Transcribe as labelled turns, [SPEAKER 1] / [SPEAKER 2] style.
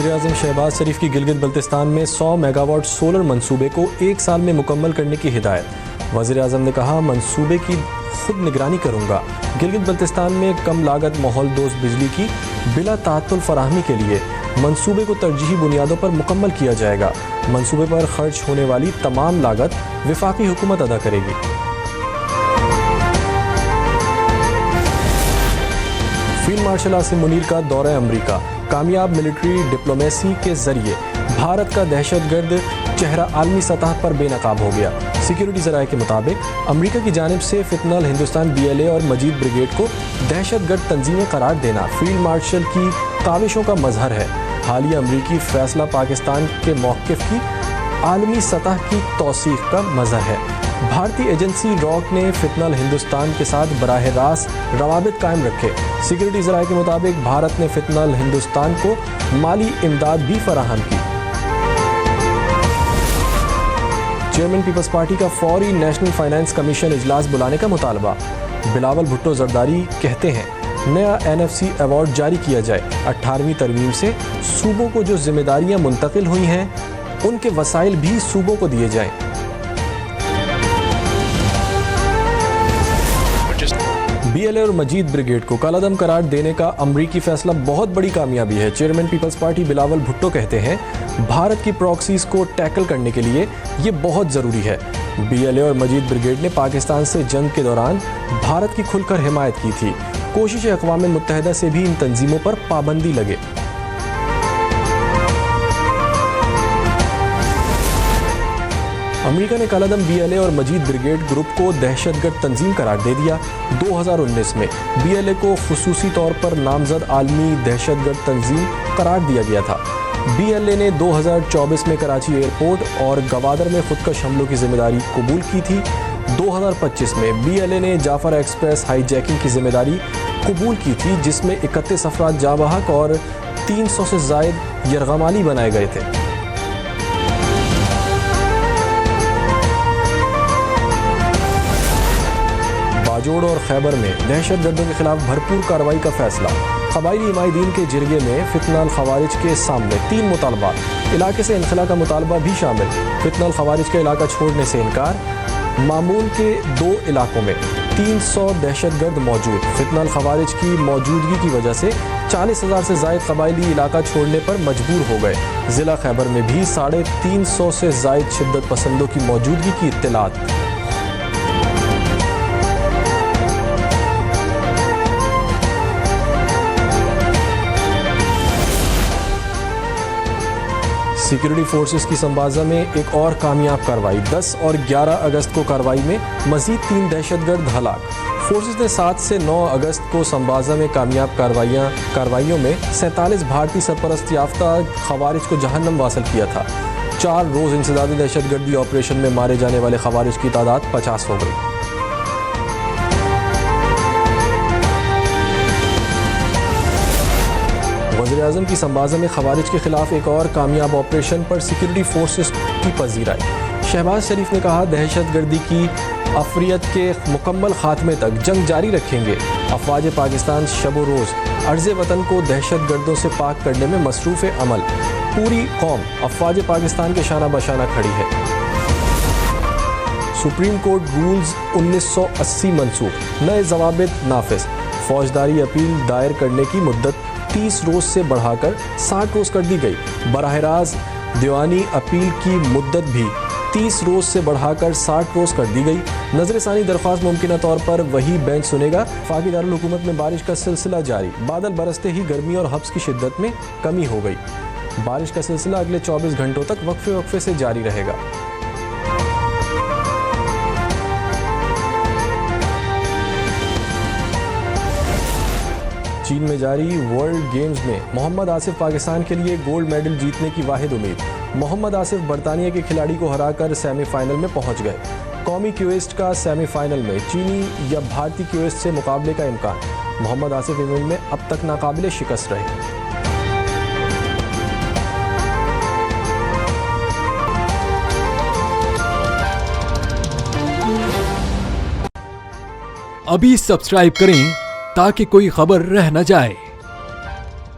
[SPEAKER 1] वज़ीर-ए-आज़म शहबाज शरीफ की गिलगित बल्तिस्तान में 100 मेगावाट सोलर मंसूबे को 1 साल में मुकम्मल करने की हिदायत। वज़ीर-ए-आज़म ने कहा, मंसूबे की खुद निगरानी करूँगा। गिलगित बल्तिस्तान में कम लागत माहौल दोस्त बिजली की बिला ताअत्तुल फराहमी के लिए मंसूबे को तरजीही बुनियादों पर मुकम्मल किया जाएगा। मंसूबे पर खर्च होने वाली तमाम लागत वफाकी हुकूमत अदा करेगी। फील्ड मार्शल आसिम मुनीर का दौरा अमरीका। कामयाब मिलिट्री डिप्लोमेसी के जरिए भारत का दहशतगर्द चेहरा आलमी सतह पर बेनकाब हो गया। सिक्योरिटी ज़राए के मुताबिक अमरीका की जानिब से फितनल हिंदुस्तान BLA और मजीद ब्रिगेड को दहशतगर्द तंजीमें करार देना फील्ड मार्शल की काविशों का मजहर है। हालिया अमरीकी फैसला पाकिस्तान के मौक़िफ़ की आलमी सतह की तौसीक़ का मजहर है। भारतीय एजेंसी रॉक ने फितनल हिंदुस्तान के साथ बराह रास्त रवाबित कायम रखे। सिक्योरिटी ज़राए के मुताबिक भारत ने फितनल हिंदुस्तान को माली इमदाद भी फराहम की। चेयरमैन पीपल्स पार्टी का फौरी नेशनल फाइनेंस कमीशन इजलास बुलाने का मुतालबा। बिलावल भुट्टो जरदारी कहते हैं, नया NFC अवार्ड जारी किया जाए। 18वीं तरमीम से सूबों को जो जिम्मेदारियां मुंतकिल हुई हैं उनके वसाइल भी सूबों को दिए जाएं। BLA और मजीद ब्रिगेड को कलअदम करार देने का अमरीकी फैसला बहुत बड़ी कामयाबी है। Chairman People's Party Bilawal Bhutto कहते हैं, भारत की प्रॉक्सीज को टैकल करने के लिए ये बहुत ज़रूरी है। BLA और मजीद ब्रिगेड ने पाकिस्तान से जंग के दौरान भारत की खुलकर हिमायत की थी। कोशिश अक़वाम मुत्तहिदा से भी इन तंजीमों पर पाबंदी लगे। अमेरिका ने कलअदम BLA और मजीद ब्रिगेड ग्रुप को दहशतगर्द तंजीम करार दे दिया। 2019 में BLA को खुसूसी तौर पर नामजद आलमी दहशतगर्द तंजीम करार दिया गया था। BLA ने 2024 में कराची एयरपोर्ट और गवादर में खुदकश हमलों की जिम्मेदारी कबूल की थी। 2025 में BLA ने जाफर एक्सप्रेस हाईजैकिंग की जिम्मेदारी कबूल की थी, जिसमें 31 अफराद जाँ बहक और 300 से ज़ायद यरगमाली बनाए गए थे। बाजोड़ और खैबर में दहशतगर्दों के खिलाफ भरपूर कार्रवाई का फैसला। कबायली इमायदीन के जिरगे में फितनल खवारिज के सामने 3 मुतालबात। इलाके से इनखला का मुतालबा भी शामिल। फितनल खवारिज का इलाका छोड़ने से इनकार। मामूल के 2 इलाकों में 300 दहशतगर्द मौजूद। फितनल खवारिज की मौजूदगी की वजह से 40,000 से ज़ायद कबायली इलाका छोड़ने पर मजबूर हो गए। ज़िला खैबर में भी 350 से ज़ायद शिद्दत पसंदों की मौजूदगी की इत्तलात। सिक्योरिटी फोर्सेस की संबाजा में एक और कामयाब कार्रवाई। 10 और 11 अगस्त को कार्रवाई में मजीद 3 दहशतगर्द हलाक। फोर्सेस ने 7 से 9 अगस्त को संबाजा में कामयाब कार्रवाइयों में 47 भारतीय सरपरस्त याफ्ता खवारिज को जहन्नम वासिल किया था। 4 रोज़ इंसदादी दहशतगर्दी ऑपरेशन में मारे जाने वाले खवारिज की तादाद 50 हो गई। वज़ीर-ए-आज़म की संबाजा में खवारिज के खिलाफ एक और कामयाब ऑपरेशन पर सिक्योरिटी फोर्सेस की पजीराई। शहबाज शरीफ ने कहा, दहशतगर्दी की अफरियत के मुकम्मल खात्मे तक जंग जारी रखेंगे। अफवाज पाकिस्तान शब रोज़ अर्ज़ वतन को दहशतगर्दों से पाक करने में मसरूफ़ अमल। पूरी कौम अफवाज पाकिस्तान के शाना बशाना खड़ी है। सुप्रीम कोर्ट रूल्स 1980 मनसूख। नए ज़वाबित नाफिज। फौजदारी अपील दायर करने की मुद्दत 30 रोज़ से बढ़ाकर 60 रोज़ कर दी गई। बराह रास्त दीवानी अपील की मुद्दत भी 30 रोज़ से बढ़ाकर 60 रोज़ कर दी गई। नज़र-ए-सानी दरख्वास्त मुमकिन तौर पर वही बेंच सुनेगा। वफाकी दारुल हुकूमत में बारिश का सिलसिला जारी। बादल बरसते ही गर्मी और हब्स की शिद्दत में कमी हो गई। बारिश का सिलसिला अगले 24 घंटों तक वक्फे से जारी रहेगा। चीन में जारी वर्ल्ड गेम्स में मोहम्मद आसिफ पाकिस्तान के लिए गोल्ड मेडल जीतने की वाहिद उम्मीद। मोहम्मद आसिफ बरतानिया के खिलाड़ी को हराकर सेमीफाइनल में पहुंच गए। कौमी क्वेस्ट का सेमीफाइनल में चीनी या भारतीय क्वेस्ट से मुकाबले का इम्कान। मोहम्मद आसिफ इवेंट में अब तक नाकाबिले शिकस्त रहे।
[SPEAKER 2] अभी सब्सक्राइब करें ताकि कोई खबर रह न जाए।